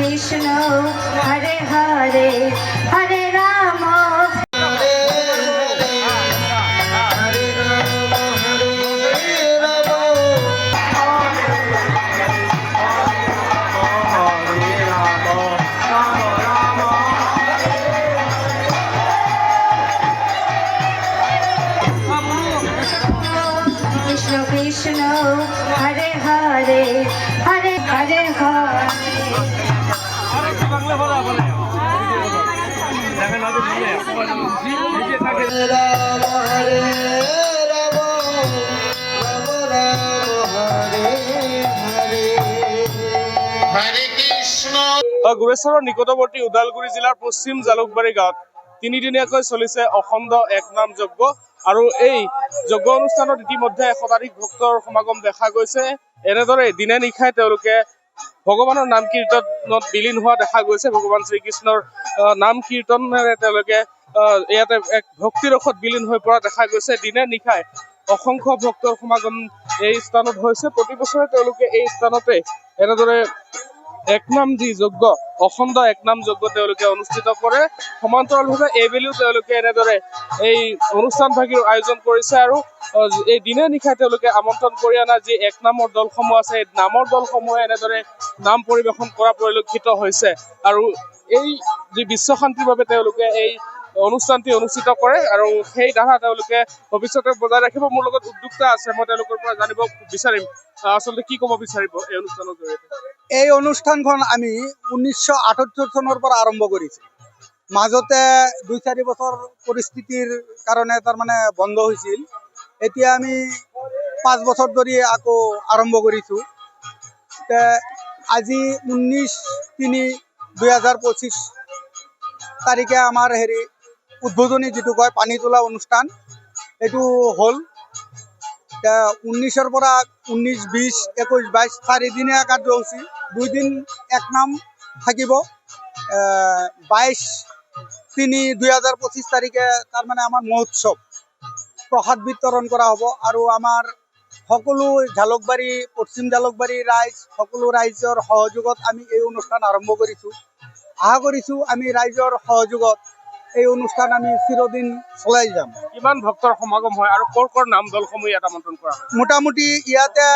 কৃষ্ণ হরে হরে হরে রাম কৃষ্ণ কৃষ্ণ হরে হরে হরে হরে হরে রাম হরে রাম রাম রাম হরে হরে হরে কৃষ্ণ। গুৰেশ্বৰৰ নিকটৱৰ্তী ওদালগুৰি জিলাৰ পশ্চিম জালুকবাৰী গাঁৱত তিনিদিনীয়াকৈ চলিছে অখণ্ড এক নাম যজ্ঞ আৰু এই যজ্ঞ অনুষ্ঠানত ইতিমধ্যে শতাধিক ভক্তৰ সমাগম দেখা গৈছে। এনেদৰে দিনে নিশাই তেওঁলোকে ভগৱানৰ নাম কীৰ্তনত বিলীন হোৱা দেখা গৈছে। ভগৱান শ্ৰীকৃষ্ণৰ নাম কীৰ্তনেৰে তেওঁলোকে ইয়াতে এক ভক্তিৰসত বিলীন হৈ পৰা দেখা গৈছে। দিনে নিশাই অসংখ্য ভক্তৰ সমাগম এই স্থানত হৈছে। প্ৰতি বছৰে তেওঁলোকে এই স্থানতে এনেদৰে একনাম যি যজ্ঞ অখণ্ড একনাম যজ্ঞ তেওঁলোকে অনুষ্ঠিত কৰে। সমান্তৰালভাৱে এইবেলিও তেওঁলোকে এনেদৰে এই অনুষ্ঠানভাগিৰ আয়োজন কৰিছে আৰু এই দিনে নিশাই তেওঁলোকে আমন্ত্ৰণ কৰি অনা যি এক নামৰ দলসমূহ আছে এই নামৰ দলসমূহে এনেদৰে নাম পৰিৱেশন কৰা পৰিলক্ষিত হৈছে আৰু এই যি বিশ্ব শান্তিৰ বাবে তেওঁলোকে এই অনুষ্ঠানটি অনুষ্ঠিত কৰে আৰু সেই ধাৰা তেওঁলোকে ভৱিষ্যতে বজাই ৰাখিব। মোৰ লগত উদ্যোক্তা আছে, মই তেওঁলোকৰ পৰা জানিব বিচাৰিম আচলতে কি ক'ব বিচাৰিব এই অনুষ্ঠানৰ জৰিয়তে। এই অনুষ্ঠানখন আমি 1978 চনৰ পৰা আৰম্ভ কৰিছোঁ। মাজতে 2-4 বছৰ পৰিস্থিতিৰ কাৰণে তাৰমানে বন্ধ হৈছিল। এতিয়া আমি 5 বছৰ ধৰি আকৌ আৰম্ভ কৰিছোঁ। আজি 19/3/2025 তাৰিখে আমাৰ উদ্বোধনী যিটো কয় পানী তোলা অনুষ্ঠান এইটো হ'ল। 19-ৰ পৰা 19, 20, 21, 22 চাৰিদিনীয়া কাৰ্যসূচী। 2 দিন এক নাম থাকিব। 22/3/2025 তাৰিখে তাৰমানে আমাৰ মহোৎসৱ প্ৰসাদ বিতৰণ কৰা হ'ব আৰু আমাৰ সকলো জালুকবাৰী পশ্চিম জালুকবাৰী ৰাইজ সকলো ৰাইজৰ সহযোগত আমি এই অনুষ্ঠান আৰম্ভ কৰিছোঁ। আশা কৰিছোঁ আমি ৰাইজৰ সহযোগত এই অনুষ্ঠান আমি চিৰদিন চলাই যাম। কিমান ভক্তৰ সমাগম হয় আৰু কৰ নাম দলসমূহ ইয়াত আমন্ত্ৰণ কৰা হয়? মোটামুটি ইয়াতে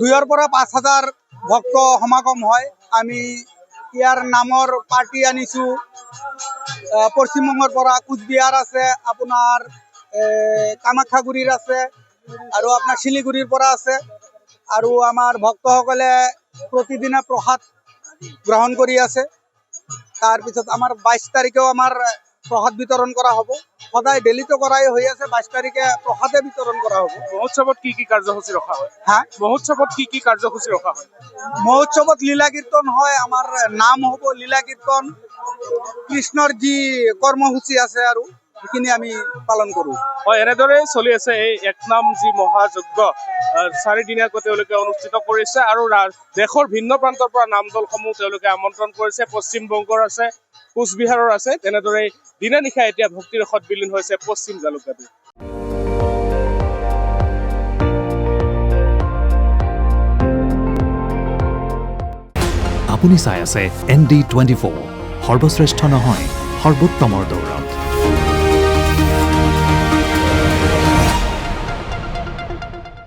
2,000 পৰা 5,000 ভক্ত সমাগম হয়। আমি ইয়াৰ নামৰ পাৰ্টি আনিছোঁ পশ্চিমবংগৰ পৰা, কোচবিহাৰ আছে, আপোনাৰ কামাখ্যাগুৰিৰ আছে আৰু আপোনাৰ শিলিগুৰিৰ পৰা আছে আৰু আমাৰ ভক্তসকলে প্ৰতিদিনে প্ৰসাদ গ্ৰহণ কৰি আছে। তাৰপিছত আমাৰ 22 তাৰিখেও আমাৰ প্ৰসাদ বিতৰণ কৰা হ'ব। সদায় ডেলিতো কৰাই হৈ আছে। 22 তাৰিখে প্ৰসাদে বিতৰণ কৰা হ'ব। মহোৎসৱত কি কি কাৰ্যসূচী ৰখা হয়? মহোৎসৱত কি কি কাৰ্যসূচী ৰখা হয়? মহোৎসৱত লীলা কীৰ্তন হয়, আমাৰ নাম হ'ব লীলা কীৰ্তন। কৃষ্ণৰ যি কৰ্মসূচী আছে আৰু সেইখিনি আমি পালন কৰোঁ। হয়, এনেদৰেই চলি আছে এই একনাম যি মহাযজ্ঞ 4 দিনীয়াকৈ তেওঁলোকে অনুষ্ঠিত কৰিছে আৰু দেশৰ ভিন্ন প্ৰান্তৰ পৰা নাম দলসমূহ তেওঁলোকে আমন্ত্ৰণ কৰিছে। পশ্চিমবংগৰ আছে, কোচবিহাৰৰ আছে। তেনেদৰে দিনে নিশাই এতিয়া ভক্তিৰসত বিলীন হৈছে পশ্চিম জালুকবাৰী। আপুনি চাই আছে ND24, সৰ্বশ্ৰেষ্ঠ নহয় সৰ্বোত্তমৰ দৌৰ।